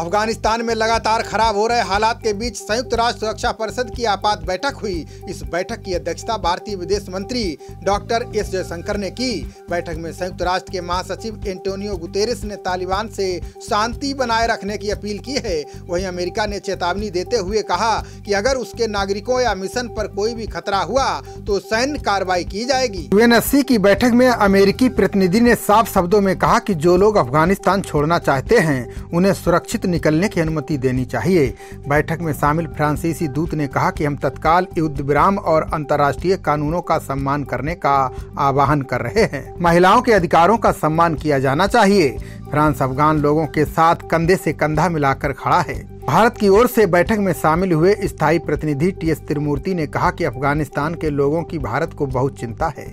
अफगानिस्तान में लगातार खराब हो रहे हालात के बीच संयुक्त राष्ट्र सुरक्षा परिषद की आपात बैठक हुई। इस बैठक की अध्यक्षता भारतीय विदेश मंत्री डॉक्टर एस जयशंकर ने की। बैठक में संयुक्त राष्ट्र के महासचिव एंटोनियो गुतेरेस ने तालिबान से शांति बनाए रखने की अपील की है। वहीं अमेरिका ने चेतावनी देते हुए कहा कि अगर उसके नागरिकों या मिशन पर कोई भी खतरा हुआ तो सैन्य कार्रवाई की जाएगी। यूएनएससी की बैठक में अमेरिकी प्रतिनिधि ने साफ शब्दों में कहा कि जो लोग अफगानिस्तान छोड़ना चाहते हैं उन्हें सुरक्षित निकलने की अनुमति देनी चाहिए। बैठक में शामिल फ्रांसीसी दूत ने कहा कि हम तत्काल युद्ध विराम और अंतर्राष्ट्रीय कानूनों का सम्मान करने का आह्वान कर रहे हैं। महिलाओं के अधिकारों का सम्मान किया जाना चाहिए। फ्रांस अफगान लोगों के साथ कंधे से कंधा मिलाकर खड़ा है। भारत की ओर से बैठक में शामिल हुए स्थायी प्रतिनिधि टी.एस. त्रिमूर्ति ने कहा कि अफगानिस्तान के लोगों की भारत को बहुत चिंता है।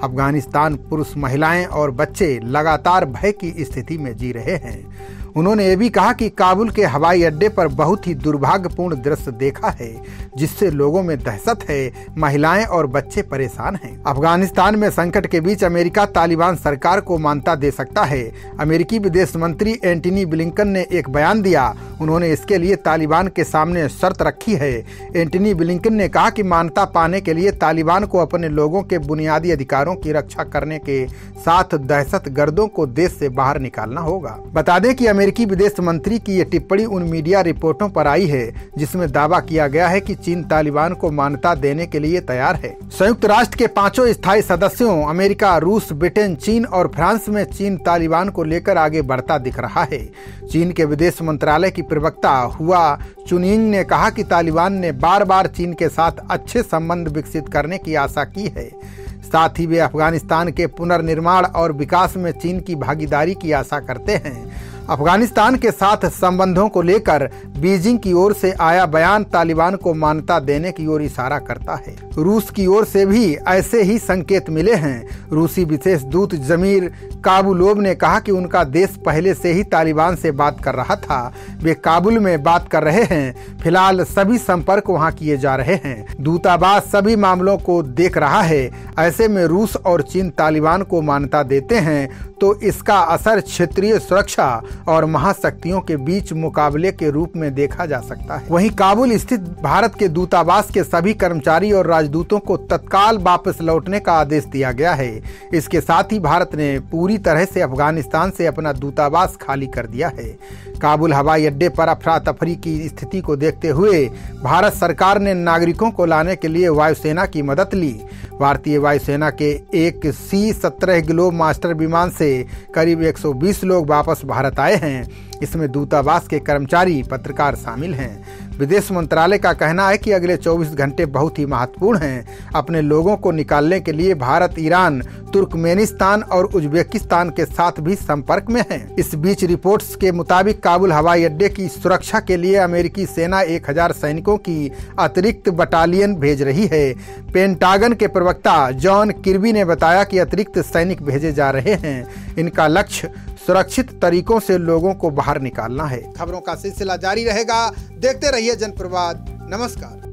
अफगानिस्तान पुरुष, महिलाएं और बच्चे लगातार भय की स्थिति में जी रहे हैं। उन्होंने ये भी कहा कि काबुल के हवाई अड्डे पर बहुत ही दुर्भाग्यपूर्ण दृश्य देखा है, जिससे लोगों में दहशत है। महिलाएं और बच्चे परेशान हैं। अफगानिस्तान में संकट के बीच अमेरिका तालिबान सरकार को मान्यता दे सकता है। अमेरिकी विदेश मंत्री एंटनी ब्लिंकन ने एक बयान दिया। उन्होंने इसके लिए तालिबान के सामने शर्त रखी है। एंटनी ब्लिंकन ने कहा कि मान्यता पाने के लिए तालिबान को अपने लोगों के बुनियादी अधिकारों की रक्षा करने के साथ दहशतगर्दों को देश से बाहर निकालना होगा। बता दें कि अमेरिकी विदेश मंत्री की ये टिप्पणी उन मीडिया रिपोर्टों पर आई है जिसमें दावा किया गया है कि चीन तालिबान को मान्यता देने के लिए तैयार है। संयुक्त राष्ट्र के 5 स्थायी सदस्यों अमेरिका, रूस, ब्रिटेन, चीन और फ्रांस में चीन तालिबान को लेकर आगे बढ़ता दिख रहा है। चीन के विदेश मंत्रालय की प्रवक्ता हुआ चुनिंग ने कहा कि तालिबान ने बार बार चीन के साथ अच्छे संबंध विकसित करने की आशा की है। साथ ही वे अफगानिस्तान के पुनर्निर्माण और विकास में चीन की भागीदारी की आशा करते हैं। अफगानिस्तान के साथ संबंधों को लेकर बीजिंग की ओर से आया बयान तालिबान को मान्यता देने की ओर इशारा करता है। रूस की ओर से भी ऐसे ही संकेत मिले हैं। रूसी विशेष दूत जमीर काबुलोव ने कहा कि उनका देश पहले से ही तालिबान से बात कर रहा था। वे काबुल में बात कर रहे हैं। फिलहाल सभी संपर्क वहां किए जा रहे हैं। दूतावास सभी मामलों को देख रहा है। ऐसे में रूस और चीन तालिबान को मान्यता देते हैं तो इसका असर क्षेत्रीय सुरक्षा और महाशक्तियों के बीच मुकाबले के रूप में देखा जा सकता है। वहीं काबुल स्थित भारत के दूतावास के सभी कर्मचारी और राजदूतों को तत्काल वापस लौटने का आदेश दिया गया है। इसके साथ ही भारत ने पूरी तरह से अफगानिस्तान से अपना दूतावास खाली कर दिया है। काबुल हवाई अड्डे पर अफरा तफरी की स्थिति को देखते हुए भारत सरकार ने नागरिकों को लाने के लिए वायुसेना की मदद ली। भारतीय वायुसेना के एक C-17 ग्लोब मास्टर विमान से करीब 120 लोग वापस भारत आए हैं। इसमें दूतावास के कर्मचारी, पत्रकार शामिल हैं। विदेश मंत्रालय का कहना है कि अगले 24 घंटे बहुत ही महत्वपूर्ण हैं। अपने लोगों को निकालने के लिए भारत, ईरान, तुर्कमेनिस्तान और उज्बेकिस्तान के साथ भी संपर्क में है। इस बीच रिपोर्ट्स के मुताबिक काबुल हवाई अड्डे की सुरक्षा के लिए अमेरिकी सेना 1000 सैनिकों की अतिरिक्त बटालियन भेज रही है। पेंटागन के प्रवक्ता जॉन किर्बी ने बताया कि अतिरिक्त सैनिक भेजे जा रहे हैं। इनका लक्ष्य सुरक्षित तरीकों से लोगों को बाहर निकालना है। खबरों का सिलसिला जारी रहेगा। देखते रहिए जनप्रवाद। नमस्कार।